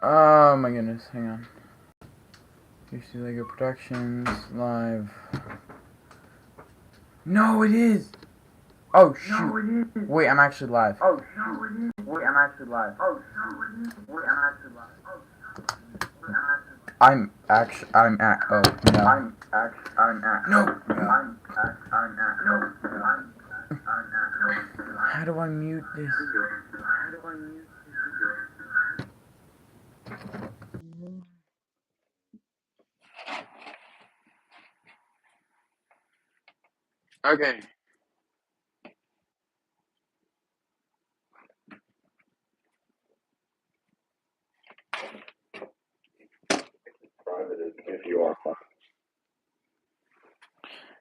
Oh my goodness, hang on. UC Lego Productions, live. No, it is! Oh, shoot. No, it is. Wait, I'm actually live. Oh, no, it is. Wait, I'm actually live. Oh, no, it is. Wait, I'm actually live. Oh, no, it is. Wait, I'm actually live. I'm at, oh, no. I'm at, no. No. How do I mute this? Okay. Private if you are.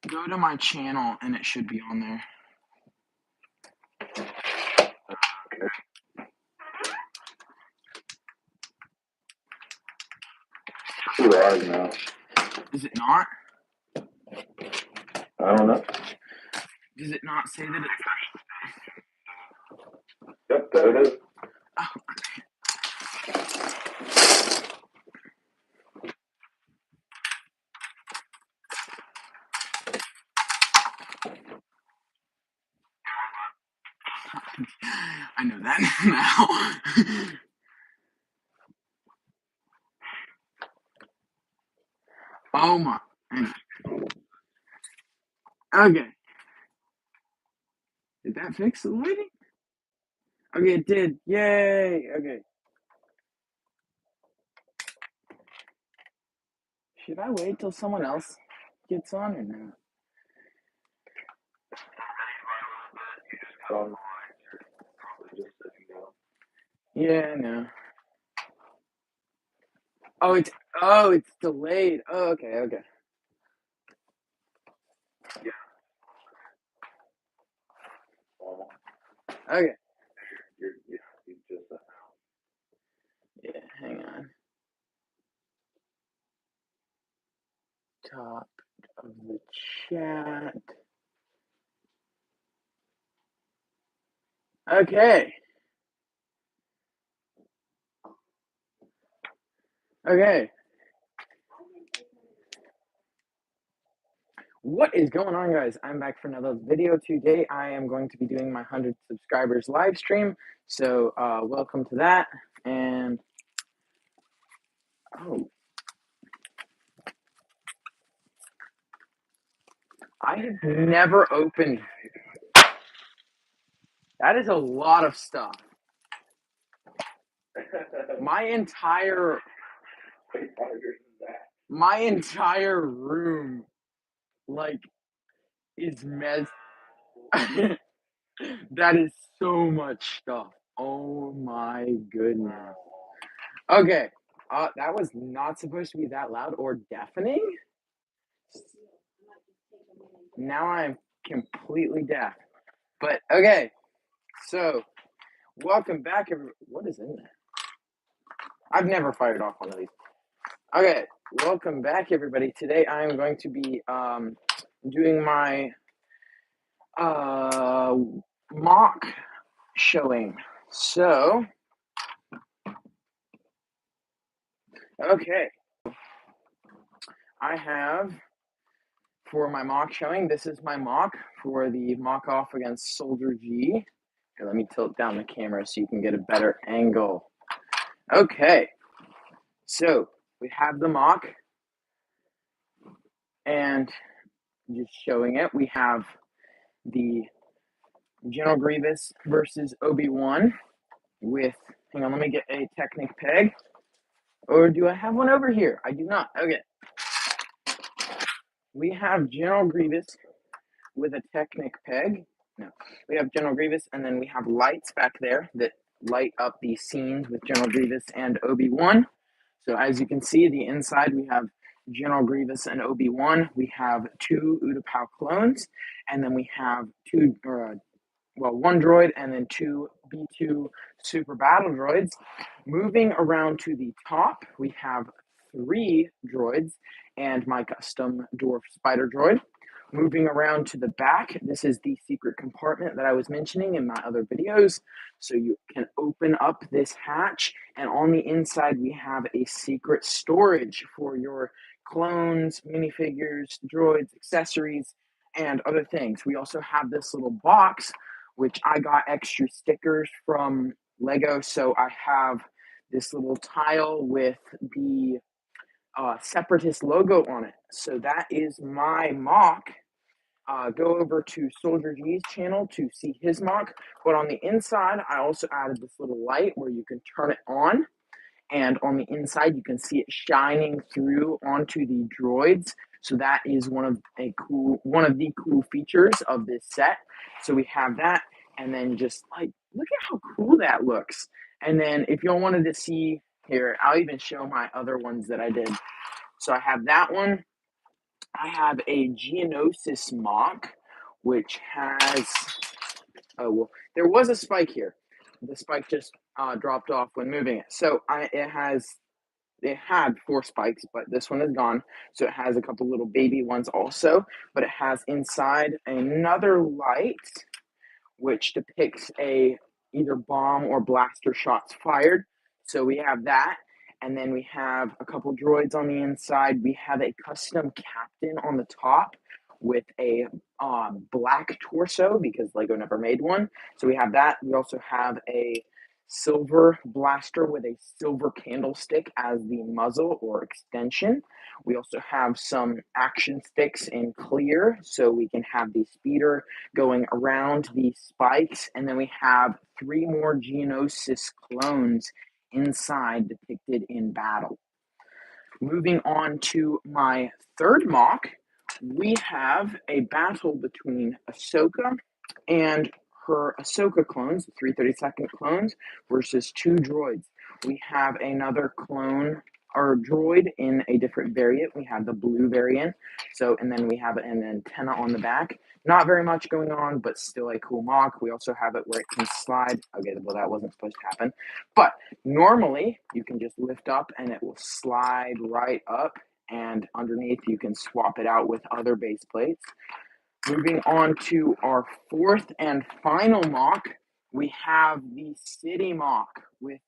Go to my channel and it should be on there. Too hard now. Is it not? I don't know. Does it not say that it's... Yep, there it is. Oh. I know that now. Oh my. Okay. Did that fix the lighting? Okay, it did. Yay. Okay. Should I wait till someone else gets on or no? Yeah, no. Oh, it's delayed. Oh, okay. Okay. Yeah, hang on. Top of the chat. Okay. What is going on, guys? I'm back for another video. Today I am going to be doing my 100 subscribers live stream. So welcome to that. And I have never opened. That is a lot of stuff. My entire room, like, is that is so much stuff. Oh my goodness. Okay. That was not supposed to be that loud or deafening. Now I'm completely deaf. But okay. So, welcome back, everyone. What is in there? I've never fired off one of these. Okay, welcome back, everybody. Today I'm going to be doing my mock showing. So, okay, I have for my mock showing. This is my mock for the mock off against Soldier G. Here, let me tilt down the camera so you can get a better angle. Okay, so we have the mock, and just showing it. We have the General Grievous versus Obi-Wan with, hang on, let me get a Technic peg. Or do I have one over here? I do not. Okay. We have General Grievous with a Technic peg. No, we have General Grievous, and then we have lights back there that light up the scenes with General Grievous and Obi-Wan. So as you can see, the inside we have General Grievous and Obi-Wan. We have two Utapau clones, and then we have one droid and then two B2 super battle droids. Moving around to the top, we have three droids and my custom dwarf spider droid. Moving around to the back, this is the secret compartment that I was mentioning in my other videos. So you can open up this hatch, and on the inside we have a secret storage for your clones, minifigures, droids, accessories, and other things. We also have this little box, which I got extra stickers from Lego. So I have this little tile with the Separatist logo on it. So that is my mock. Go over to Soldier G's channel to see his mock. But on the inside, I also added this little light where you can turn it on. And on the inside, you can see it shining through onto the droids. So that is one of the cool features of this set. So we have that, and then just like look at how cool that looks. And then if y'all wanted to see here, I'll even show my other ones that I did. So I have that one. I have a Geonosis mock, which has, oh, well, there was a spike here. The spike just dropped off when moving it. So it had 4 spikes, but this one is gone. So it has a couple little baby ones also, but it has inside another light, which depicts either bomb or blaster shots fired. So we have that. And then we have a couple droids on the inside. We have a custom captain on the top with a black torso because Lego never made one. So we have that. We also have a silver blaster with a silver candlestick as the muzzle or extension. We also have some action sticks in clear so we can have the speeder going around the spikes. And then we have 3 more Geonosis clones inside depicted in battle. Moving on to my third mock, we have a battle between Ahsoka and her Ahsoka clones, the 332nd clones, versus 2 droids. We have another clone or droid in a different variant. We have the blue variant. So, and then we have an antenna on the back. Not very much going on, but still a cool mock. We also have it where it can slide. Okay, well, that wasn't supposed to happen. But normally, you can just lift up and it will slide right up. And underneath, you can swap it out with other base plates. Moving on to our fourth and final mock, we have the city mock with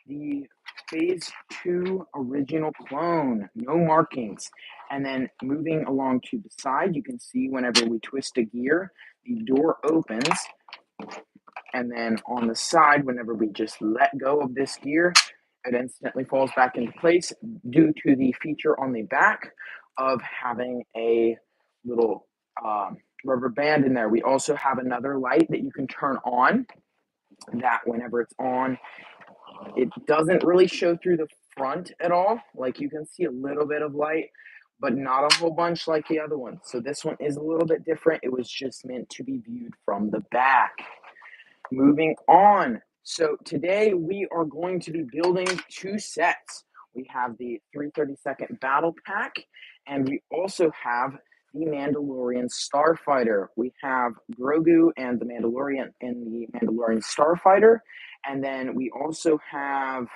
the Phase 2 original clone, no markings. And then moving along to the side, you can see whenever we twist a gear, the door opens. And then on the side, whenever we just let go of this gear, it instantly falls back into place due to the feature on the back of having a little rubber band in there. We also have another light that you can turn on that whenever it's on, it doesn't really show through the front at all. Like you can see a little bit of light, but not a whole bunch like the other one. So this one is a little bit different. It was just meant to be viewed from the back. Moving on. So today we are going to be building 2 sets. We have the 332nd Battle Pack, and we also have the Mandalorian Starfighter. We have Grogu and the Mandalorian in the Mandalorian Starfighter, and then we also have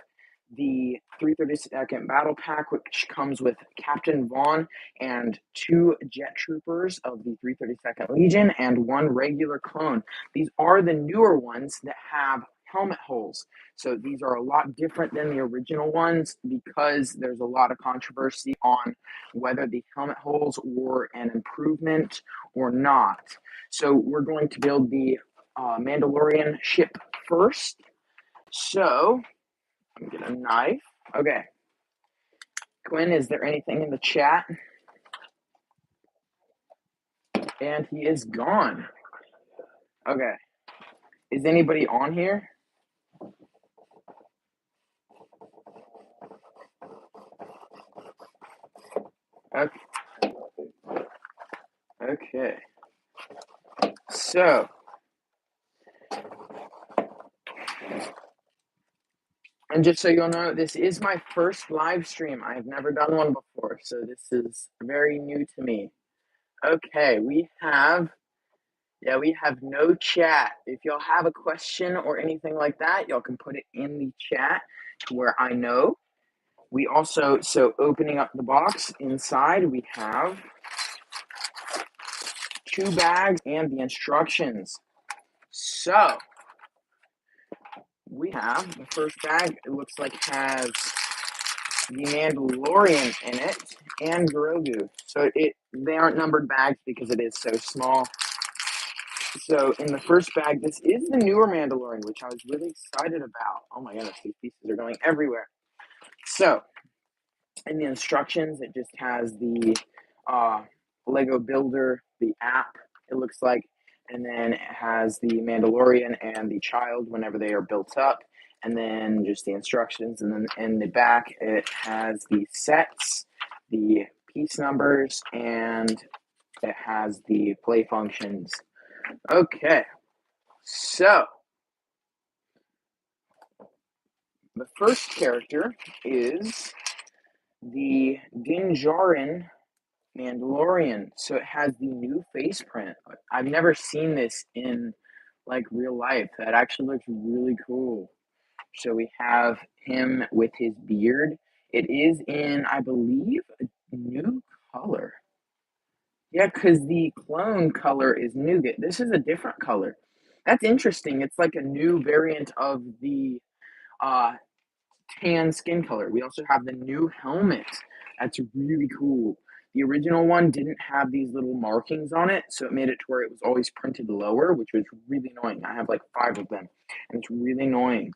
the 332nd Battle Pack, which comes with Captain Vaughn and 2 jet troopers of the 332nd Legion and 1 regular clone. These are the newer ones that have helmet holes. So these are a lot different than the original ones because there's a lot of controversy on whether the helmet holes were an improvement or not. So we're going to build the Mandalorian ship first. So let me get a knife. Okay. Quinn, is there anything in the chat? And he is gone. Okay. Is anybody on here? Okay. Okay. So, and just so you'll know, this is my first live stream. I have never done one before, so this is very new to me. Okay, we have no chat. If y'all have a question or anything like that, y'all can put it in the chat where I know. We also, so opening up the box, inside we have 2 bags and the instructions. So we have the first bag. It looks like has the Mandalorian in it and Grogu. So they aren't numbered bags because it is so small. So in the first bag, this is the newer Mandalorian, which I was really excited about. Oh my goodness, these pieces are going everywhere. So in the instructions, it just has the Lego Builder, the app, it looks like, and then it has the Mandalorian and the child whenever they are built up, and then just the instructions, and then in the back, it has the sets, the piece numbers, and it has the play functions. Okay, so the first character is the Din Djarin Mandalorian. So it has the new face print. I've never seen this in like real life. That actually looks really cool. So we have him with his beard. It is in, I believe, a new color. Yeah, because the clone color is nougat. This is a different color. That's interesting. It's like a new variant of the uh, tan skin color. We also have the new helmet. That's really cool. The original one didn't have these little markings on it, so it made it to where it was always printed lower, which was really annoying. I have like 5 of them, and it's really annoying.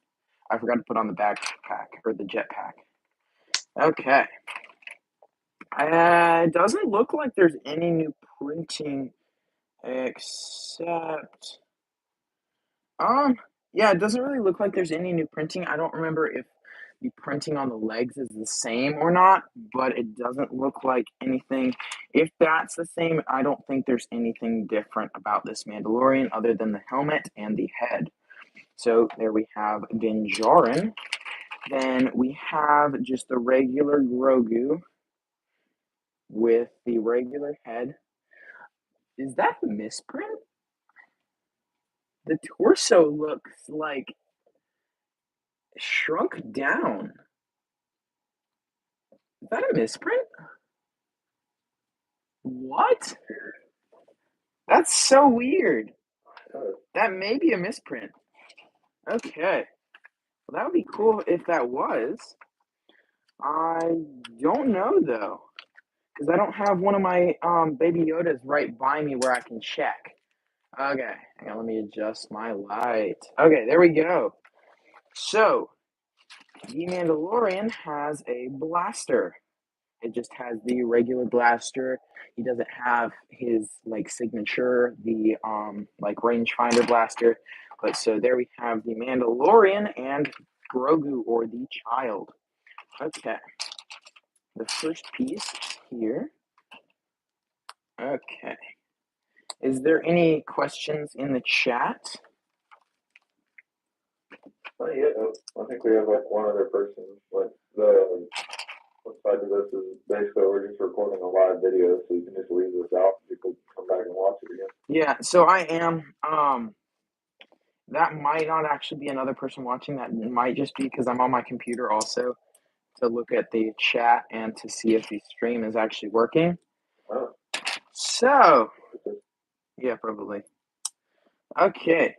I forgot to put on the backpack or the jetpack. Okay. It doesn't look like there's any new printing except yeah, it doesn't really look like there's any new printing. I don't remember if the printing on the legs is the same or not, but it doesn't look like anything. If that's the same, I don't think there's anything different about this Mandalorian other than the helmet and the head. So there we have Din Djarin. Then we have just the regular Grogu with the regular head. Is that a misprint? The torso looks like shrunk down. Is that a misprint? What? That's so weird. That may be a misprint. Okay. Well, that would be cool if that was. I don't know though, because I don't have one of my baby Yodas right by me where I can check. Okay, hang on, let me adjust my light. Okay, there we go. So, the Mandalorian has a blaster. It just has the regular blaster. He doesn't have his like signature, the like rangefinder blaster. But so there we have the Mandalorian and Grogu or the child. Okay. The first piece here. Okay. Is there any questions in the chat? Not yet. I think we have like one other person. Like the side of this is basically we're just recording a live video, so you can just leave this out and people come back and watch it again. Yeah, so I am. That might not actually be another person watching. That might just be because I'm on my computer also to look at the chat and to see if the stream is actually working. Oh. So, yeah, probably. Okay.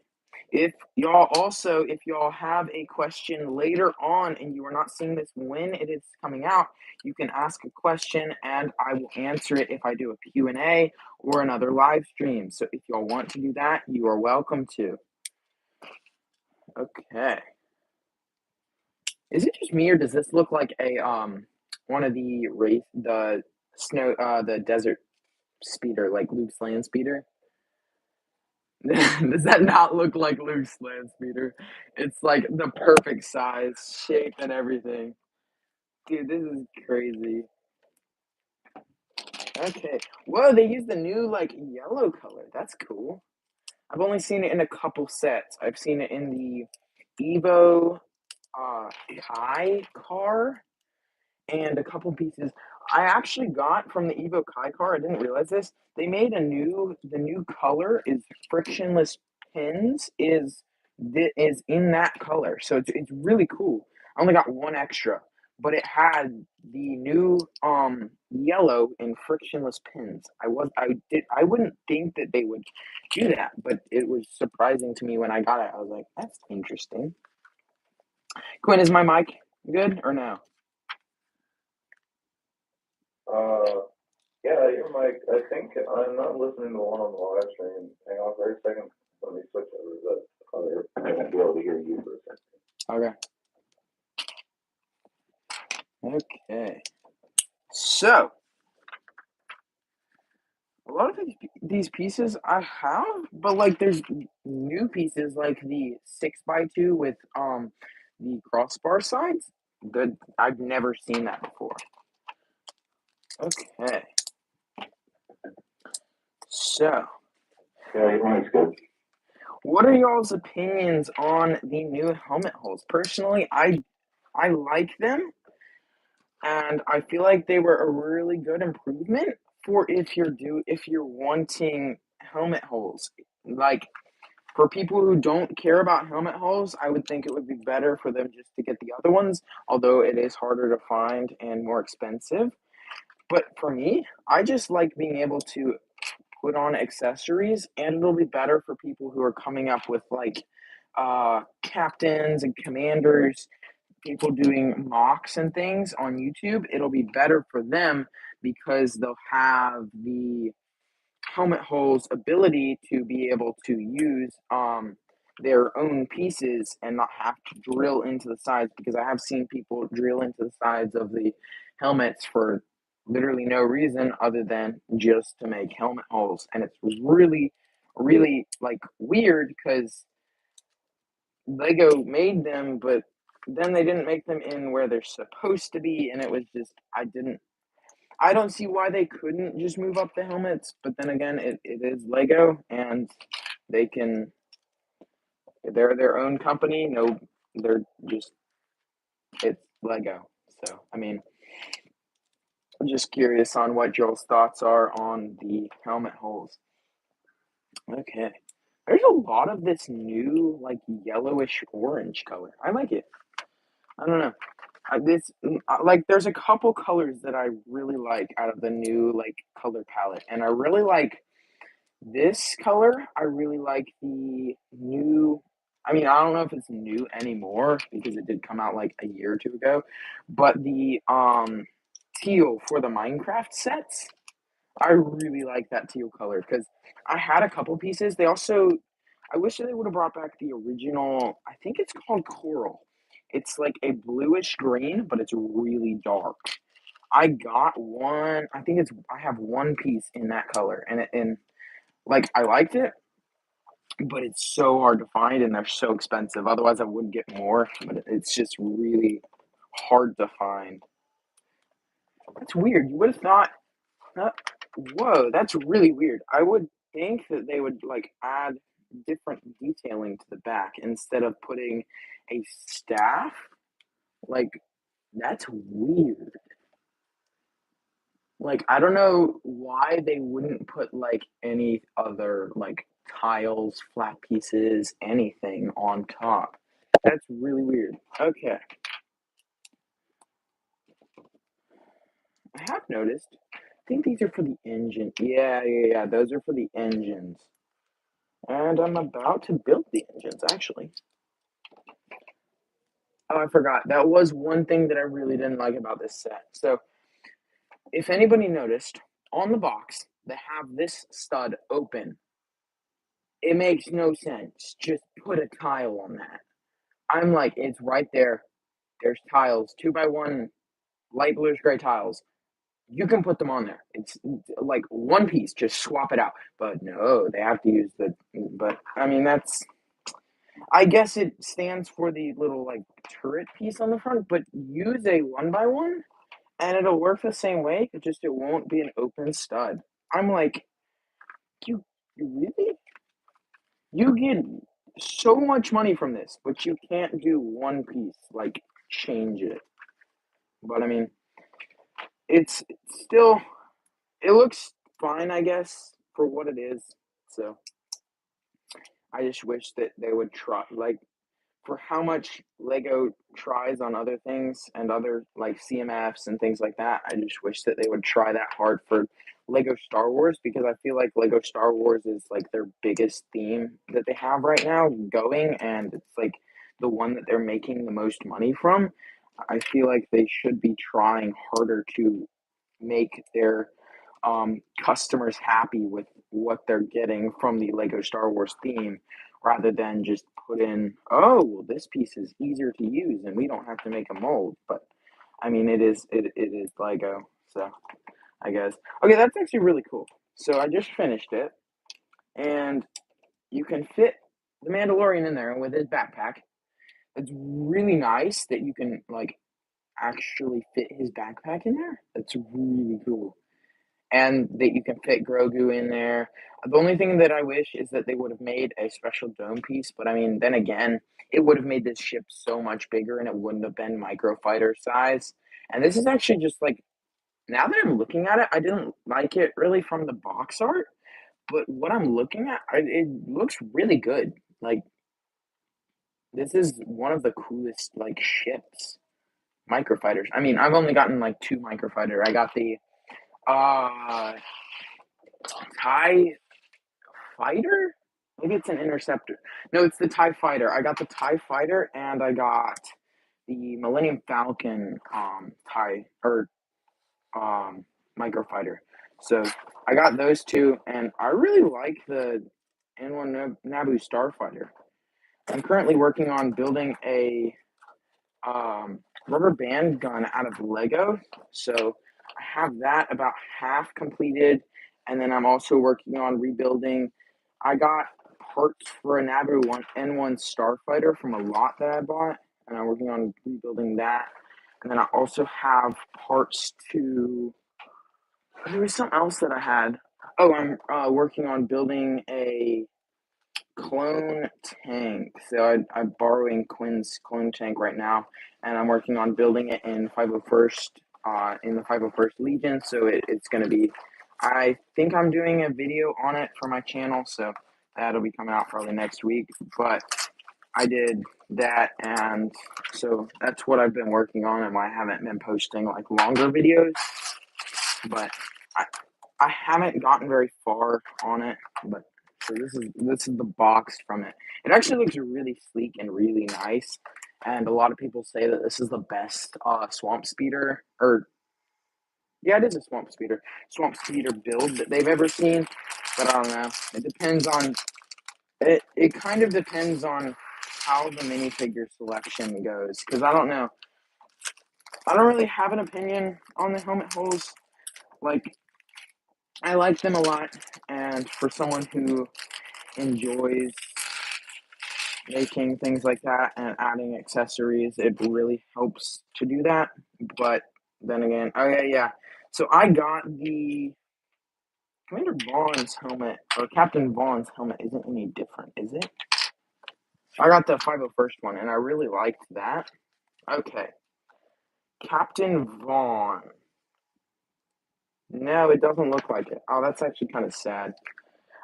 If y'all have a question later on and you are not seeing this when it is coming out, you can ask a question and I will answer it if I do a Q&A or another live stream. So if y'all want to do that, you are welcome to. Okay. Is it just me or does this look like a one of the desert speeder, like Luke's land speeder? Does that not look like Luke's land speeder? It's like the perfect size, shape, and everything. Dude, this is crazy. Okay. Whoa, they used the new like yellow color. That's cool. I've only seen it in a couple sets. I've seen it in the Evo Kai car and a couple pieces. I actually got from the Evo Kai car. I didn't realize this. They made the new color is frictionless pins is in that color. So it's really cool. I only got one extra, but it had the new yellow and frictionless pins. I wouldn't think that they would do that, but it was surprising to me when I got it. I was like, that's interesting. Quinn, is my mic good or no? Yeah, your mic. I think I'm not listening to the one on the live stream. Hang on for a second. Let me switch over to the other. I won't be able to hear you for a second. Okay. So a lot of these pieces I have, but like there's new pieces like the 6x2 with the crossbar sides. Good. I've never seen that before. Okay. So Yeah, your mic's good. what are y'all's opinions on the new helmet holes? Personally, I like them, and I feel like they were a really good improvement for if you're wanting helmet holes. Like for people who don't care about helmet holes, I would think it would be better for them just to get the other ones, although it is harder to find and more expensive. But for me, I just like being able to put on accessories, and it'll be better for people who are coming up with like captains and commanders, people doing mocks and things on YouTube. It'll be better for them because they'll have the helmet holes ability to be able to use their own pieces and not have to drill into the sides, because I have seen people drill into the sides of the helmets for literally no reason other than just to make helmet holes, and it's really like weird because Lego made them, but then they didn't make them in where they're supposed to be, and it was just I don't see why they couldn't just move up the helmets, but then again, it is Lego, and they can. They're their own company. No, they're just it's Lego. So I mean, I'm just curious on what Joel's thoughts are on the helmet holes. Okay, there's a lot of this new like yellowish orange color. I like it. I don't know. Like there's a couple colors that I really like out of the new like color palette, and I really like this color. I really like the new. I mean, I don't know if it's new anymore because it did come out like a year or two ago, but the teal for the Minecraft sets, I really like that teal color because I had a couple pieces. I wish they would have brought back the original. I think it's called Coral. It's like a bluish green, but it's really dark. I got one. I have one piece in that color, and like I liked it, but it's so hard to find and they're so expensive. Otherwise, I would get more, but it's just really hard to find. That's weird. You would have thought, uh, whoa, that's really weird. I would think that they would like add different detailing to the back instead of putting a staff. Like, that's weird. Like, I don't know why they wouldn't put like any other like tiles, flat pieces, anything on top. That's really weird. Okay. I have noticed. I think these are for the engine. Yeah. Those are for the engines. And I'm about to build the engines, actually. Oh, I forgot. That was one thing that I really didn't like about this set. So, if anybody noticed, on the box, they have this stud open. It makes no sense. Just put a tile on that. I'm like, it's right there. There's tiles, 2x1 light bluish gray tiles. You can put them on there. It's like one piece, just swap it out. But no, they have to use the. But I mean, I guess it stands for the little like turret piece on the front, but use a 1x1 and it'll work the same way. It won't be an open stud. I'm like, you really? You get so much money from this, but you can't do one piece, like change it. But I mean, it's still, it looks fine, I guess, for what it is. So I just wish that they would try, like, for how much Lego tries on other things and other like CMFs and things like that, I just wish that they would try that hard for Lego Star Wars, because I feel like Lego Star Wars is like their biggest theme that they have right now going, and it's like the one that they're making the most money from. I feel like they should be trying harder to make their customers happy with what they're getting from the Lego Star Wars theme, rather than just put in, oh, well, this piece is easier to use and we don't have to make a mold. But I mean, it is Lego, so I guess. Okay, that's actually really cool. So I just finished it, and you can fit the Mandalorian in there with his backpack. It's really nice that you can like actually fit his backpack in there. That's really cool. And that you can fit Grogu in there. The only thing that I wish is that they would have made a special dome piece, but I mean, then again, it would have made this ship so much bigger and it wouldn't have been microfighter size. And this is actually just like, now that I'm looking at it, I didn't like it really from the box art, but what I'm looking at, it looks really good. Like, this is one of the coolest, like, ships. Microfighters. I mean, I've only gotten like two microfighter. I got the uh TIE Fighter? Maybe it's an interceptor. No, it's the TIE Fighter. I got the TIE Fighter and I got the Millennium Falcon TIE or microfighter. So I got those two, and I really like the N1 Naboo Starfighter. I'm currently working on building a rubber band gun out of Lego. So I have that about half completed, and then I'm also working on rebuilding. I got parts for a Naboo N1 Starfighter from a lot that I bought, and I'm working on rebuilding that. And then I also have parts to. There was something else that I had. Oh, I'm working on building a clone tank. So I'm borrowing Quinn's clone tank right now, and I'm working on building it in 501st, in the 501st Legion. So it's going to be, I think I'm doing a video on it for my channel, so that'll be coming out probably next week. But I did that, and so that's what I've been working on, and why I haven't been posting like longer videos. But I, I haven't gotten very far on it, but so this is the box from it. It actually looks really sleek and really nice, and a lot of people say that this is the best swamp speeder, or yeah, it is a swamp speeder build that they've ever seen. But I don't know. It depends on it. It kind of depends on how the minifigure selection goes, because I don't know. I don't really have an opinion on the helmet holes. Like, I like them a lot, and for someone who enjoys making things like that and adding accessories, it really helps to do that. But then again, oh yeah, yeah. So I got the Commander Vaughn's helmet, or Captain Vaughn's helmet isn't any different, is it? I got the 501st one, and I really liked that. Okay. Captain Vaughn. No, it doesn't look like it. Oh, that's actually kind of sad.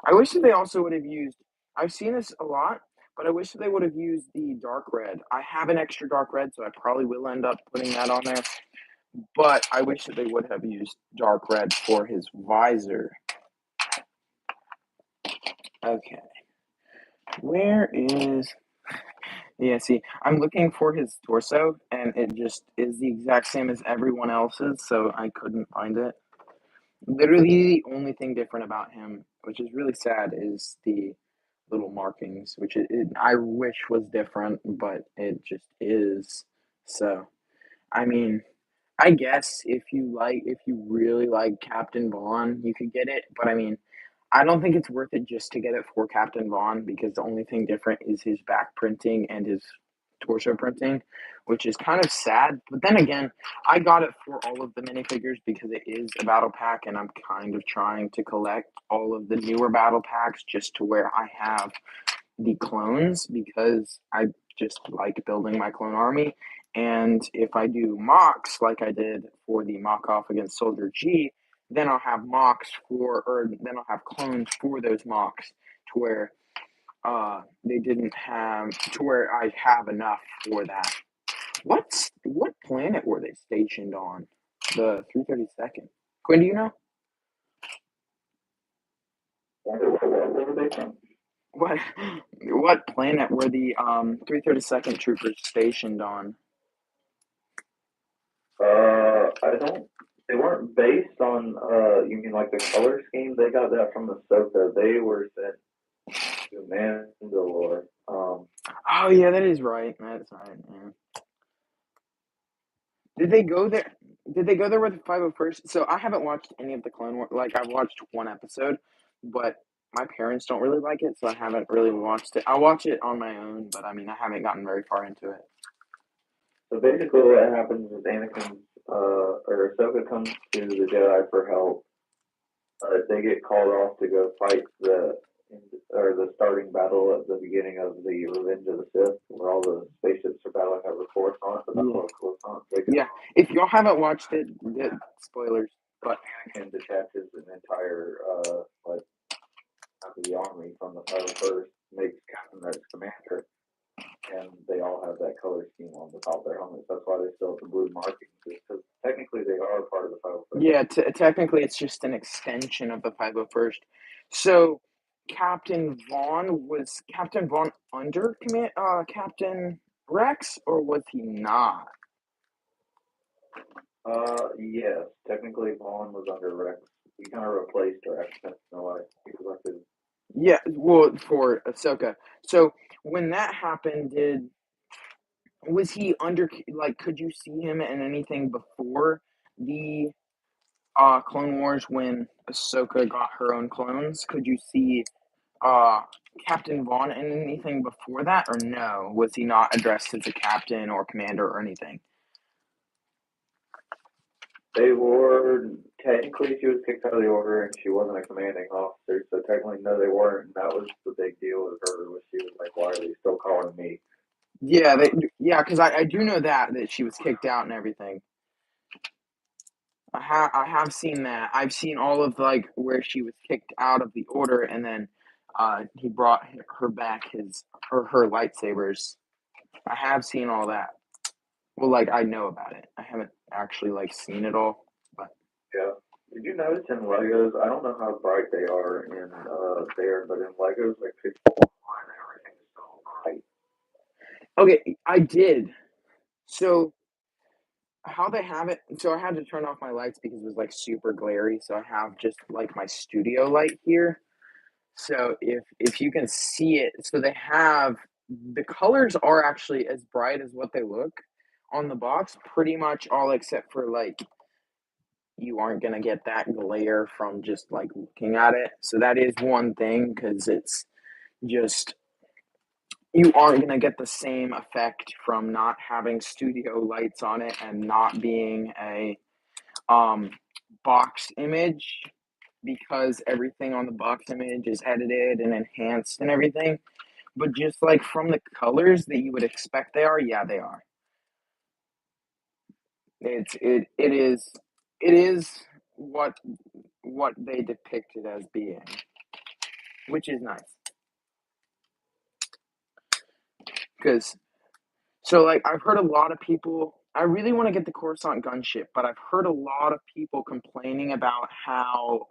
I wish that they also would have used. I've seen this a lot, but I wish that they would have used the dark red. I have an extra dark red, so I probably will end up putting that on there. But I wish that they would have used dark red for his visor. Okay. Where is. Yeah, see, I'm looking for his torso, and it just is the exact same as everyone else's, so I couldn't find it. Literally, the only thing different about him, which is really sad, is the little markings, which I wish was different, but it just is. So, I mean, I guess if you really like Captain Vaughn, you could get it, but I mean, I don't think it's worth it just to get it for Captain Vaughn, because the only thing different is his back printing and his torso printing, which is kind of sad. But then again, I got it for all of the minifigures because it is a battle pack, and I'm kind of trying to collect all of the newer battle packs just to where I have the clones, because I just like building my clone army. And if I do mocks like I did for the mock off against Soldier G, then I'll have mocks for, or then I'll have clones for those mocks, to where they didn't have to where I have enough for that. What planet were they stationed on? The 332nd. Quinn, do you know? Where were they from? What what planet were the 332nd troopers stationed on? I don't. They weren't based on. You mean like the color scheme? They got that from Ahsoka. They were sent to Mandalore. Oh yeah, that is right. That's right. Yeah. Did they go there? Did they go there with the 501st? So I haven't watched any of the Clone Wars. Like I've watched one episode, but my parents don't really like it, so I haven't really watched it. I watch it on my own, but I mean I haven't gotten very far into it. So basically, what happens is Anakin, or Ahsoka comes to the Jedi for help. They get called off to go fight the starting battle at the beginning of the Revenge of the Sith, where all the spaceships are battling over Coruscant, the Yeah, Battle of Coruscant. They go yeah. If y'all haven't watched it, spoilers. But and detaches an entire like half of the army from the 501st, makes Captain Rex commander, and they all have that color scheme on the top of their helmets. That's why they still have the blue markings, because technically they are part of the 501st. yeah, technically it's just an extension of the 501st. So Captain Vaughn under Captain Rex, or was he not? Yes, technically Vaughn was under Rex. He kind of replaced Rex in a way. He was like his. Yeah, well, for Ahsoka. So when that happened, did was he under like? Could you see him in anything before the Clone Wars when Ahsoka got her own clones? Could you see uh Captain Vaughn in anything before that, or no? Was he not addressed as a captain or commander or anything? They were technically she was kicked out of the order and she wasn't a commanding officer, so technically no, they weren't. And that was the big deal with her. Was she was like, why are they still calling me? Yeah, yeah, because I do know that she was kicked out and everything. I have seen that. I've seen all of like where she was kicked out of the order, and then he brought her back her lightsabers. I have seen all that. Well, like I know about it. I haven't actually like seen it all, but Yeah. Did you notice in Legos? I don't know how bright they are in there, but in Legos, like people and everything is so bright. okay, I did. So how they have it? So I had to turn off my lights because it was like super glary. So I have just like my studio light here. So if you can see it, so they have the colors are actually as bright as what they look on the box, pretty much all except for like you aren't gonna get that glare from just like looking at it. So that is one thing because it's just you aren't gonna get the same effect from not having studio lights on it and not being a um box image because everything on the box image is edited and enhanced and everything. But just like from the colors that you would expect they are, yeah, they are. It is what they depict it as being, which is nice. Because so like I've heard a lot of people. I really want to get the Coruscant gunship, but I've heard a lot of people complaining about how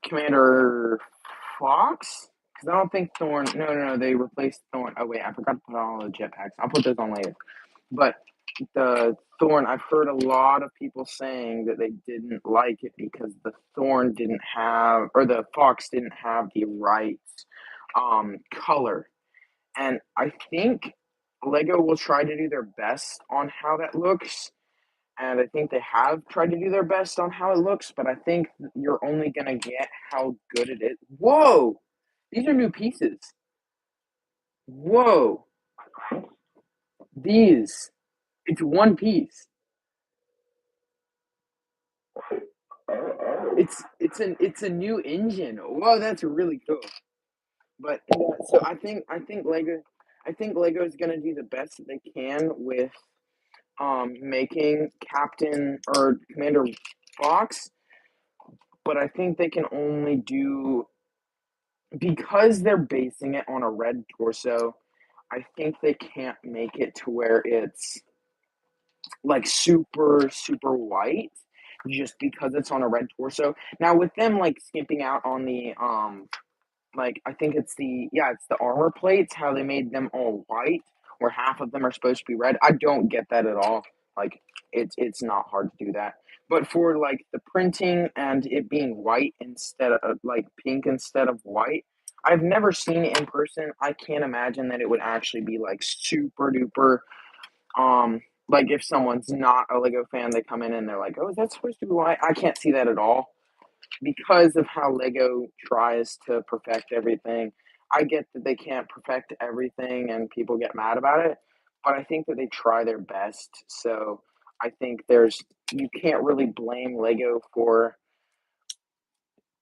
Commander Fox. Because I don't think Thorn. No, no, no. They replaced Thorn. Oh wait, I forgot to put on all the jetpacks. I'll put those on later. But the Thorn, I've heard a lot of people saying that they didn't like it because the Thorn didn't have, or the Fox didn't have the right color. And I think Lego will try to do their best on how that looks. And I think they have tried to do their best on how it looks, but I think you're only going to get how good it is. Whoa! These are new pieces. Whoa! These. It's one piece. Oh. It's a new engine. Whoa, that's really cool. But yeah, so I think Lego is gonna do the best that they can with making Captain or Commander Fox, but I think they can only do because they're basing it on a red torso, I think they can't make it to where it's like super super white just because it's on a red torso. Now with them like skimping out on the like I think it's the armor plates, how they made them all white, where half of them are supposed to be red. I don't get that at all. Like it's not hard to do that. But for like the printing and it being white instead of like pink instead of white, I've never seen it in person. I can't imagine that it would actually be like super duper like if someone's not a Lego fan, they come in and they're like, "Oh, is that supposed to be white?" I can't see that at all because of how Lego tries to perfect everything. I get that they can't perfect everything and people get mad about it, but I think that they try their best. So I think you can't really blame Lego for.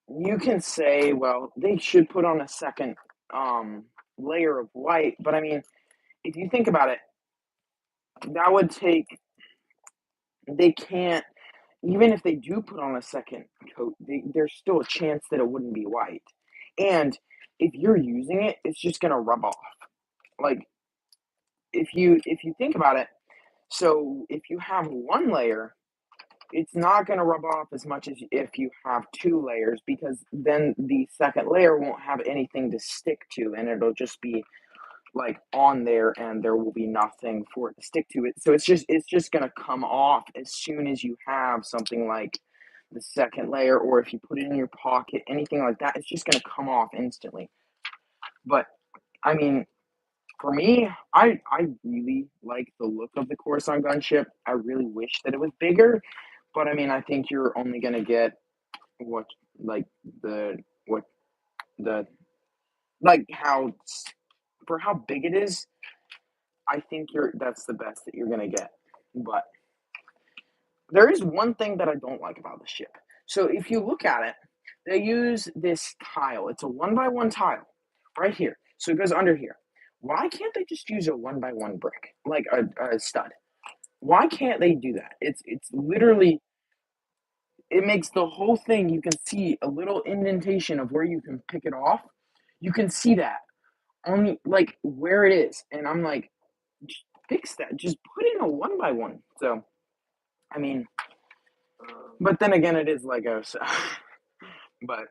You can say, well, they should put on a second layer of white, but I mean, if you think about it, that would take. They can't. Even if they do put on a second coat, there's still a chance that it wouldn't be white. And if you're using it, it's just gonna rub off. Like if you think about it, so if you have one layer, it's not gonna rub off as much as if you have two layers because then the second layer won't have anything to stick to and it'll just be like on there and there will be nothing for it to stick to it. So it's just gonna come off as soon as you have something like the second layer, or if you put it in your pocket, anything like that, it's just gonna come off instantly. But I mean, for me, I really like the look of the Coruscant gunship. I really wish that it was bigger, but I mean, I think you're only gonna get what like the what the like how for how big it is. I think that's the best that you're gonna get. But there is one thing that I don't like about the ship. So if you look at it, they use this tile. It's a one by one tile right here. So it goes under here. Why can't they just use a one by one brick, like a stud? Why can't they do that? It's literally it makes the whole thing. You can see a little indentation of where you can pick it off. You can see that only like where it is, and I'm like, just fix that. Just put in a one by one. So I mean, but then again, it is Lego. So, but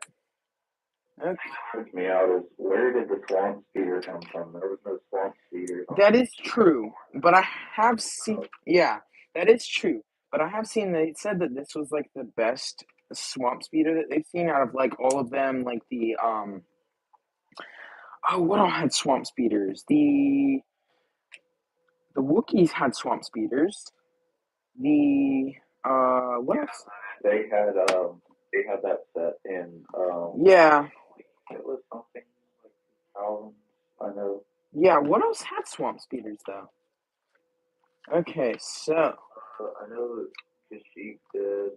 okay. Freaks me out is where did the swamp speeder come from? There was no swamp speeders on That this. is true. But I have seen, yeah, that is true. But I have seen they said that this was like the best swamp speeder that they've seen out of like all of them. Like the oh, what all had swamp speeders? The Wookiees had swamp speeders. The what else? They had that set in Yeah, it was something like 2000. I know. yeah. What else had swamp speeders though? Okay, so I know that Kashyyyk did.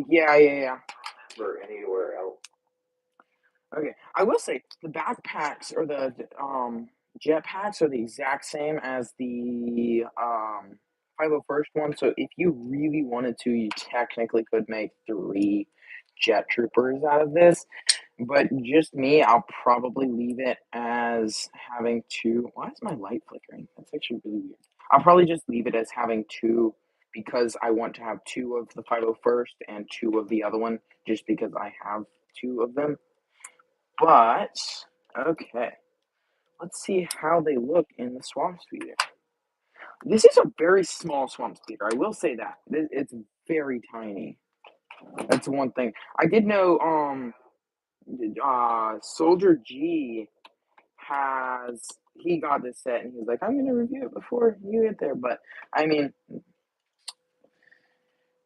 yeah. For anywhere else. Okay, I will say the backpacks or the jetpacks are the exact same as the 501st one. So if you really wanted to, you technically could make three jet troopers out of this. But just me, I'll probably leave it as having two. Why is my light flickering? That's actually really weird. I'll probably just leave it as having two because I want to have two of the 501st and two of the other one just because I have two of them. But okay, let's see how they look in the swamp speeder. This is a very small swamp speeder. I will say that it's very tiny. That's one thing. I did know. Soldier G he got this set and he was like, I'm gonna review it before you get there. But I mean,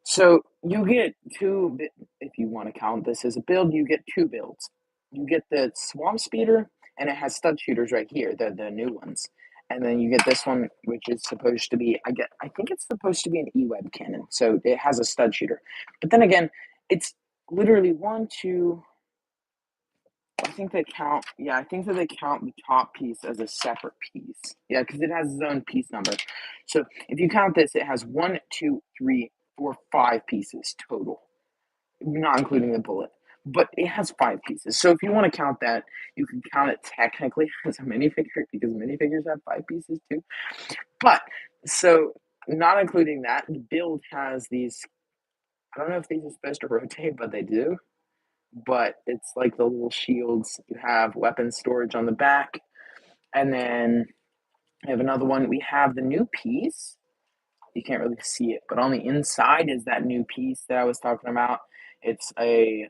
so you get if you want to count this as a build, you get two builds. You get the swamp speeder, and it has stud shooters right here, the new ones. And then you get this one, which is supposed to be, I think it's supposed to be an E-Web cannon, so it has a stud shooter. But then again, it's literally one, two. I think they count. Yeah, I think that they count the top piece as a separate piece. Yeah, because it has its own piece number. So if you count this, it has one, two, three, four, five pieces total, not including the bullet. but it has 5 pieces. So if you want to count that, you can count it technically as a minifigure because minifigures have 5 pieces too. But so not including that, the build has these. I don't know if these are supposed to rotate, but they do. But it's like the little shields. You have weapon storage on the back, and then I have another one. We have the new piece. You can't really see it, but on the inside is that new piece that I was talking about. It's a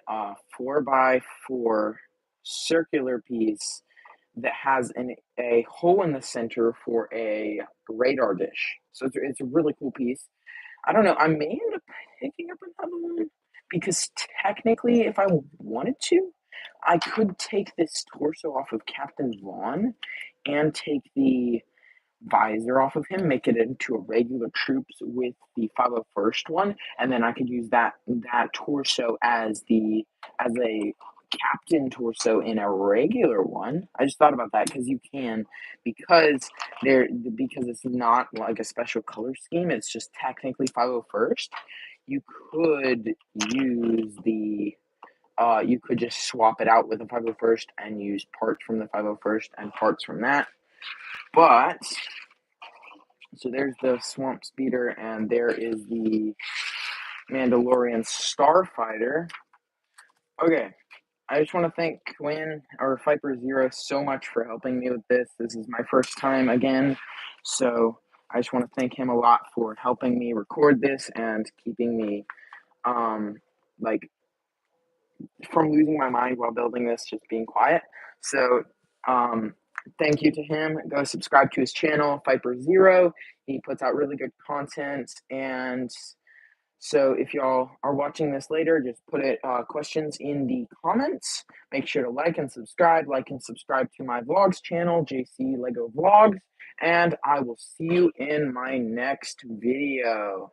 4x4 circular piece that has a hole in the center for a radar dish. So it's a really cool piece. I don't know. I may end up picking up another one because technically, if I wanted to, I could take this torso off of Captain Vaughn and take the visor off of him, make it into a regular troops with the 501st one, and then I could use that torso as a captain torso in a regular one. I just thought about that because you can, because because it's not like a special color scheme. It's just technically 501st. You could use the you could just swap it out with the 501st and use parts from the 501st and parts from that. But so there's the Swamp Speeder, and there is the Mandalorian Starfighter. Okay, I just want to thank Quinn or Viper Zero so much for helping me with this. This is my first time again, so I just want to thank him a lot for helping me record this and keeping me like from losing my mind while building this, just being quiet. So thank you to him. Go subscribe to his channel, Viper Zero. He puts out really good content. And so if y'all are watching this later, just put it questions in the comments. Make sure to like and subscribe. Like and subscribe to my vlogs channel, JC Lego Vlogs. And I will see you in my next video.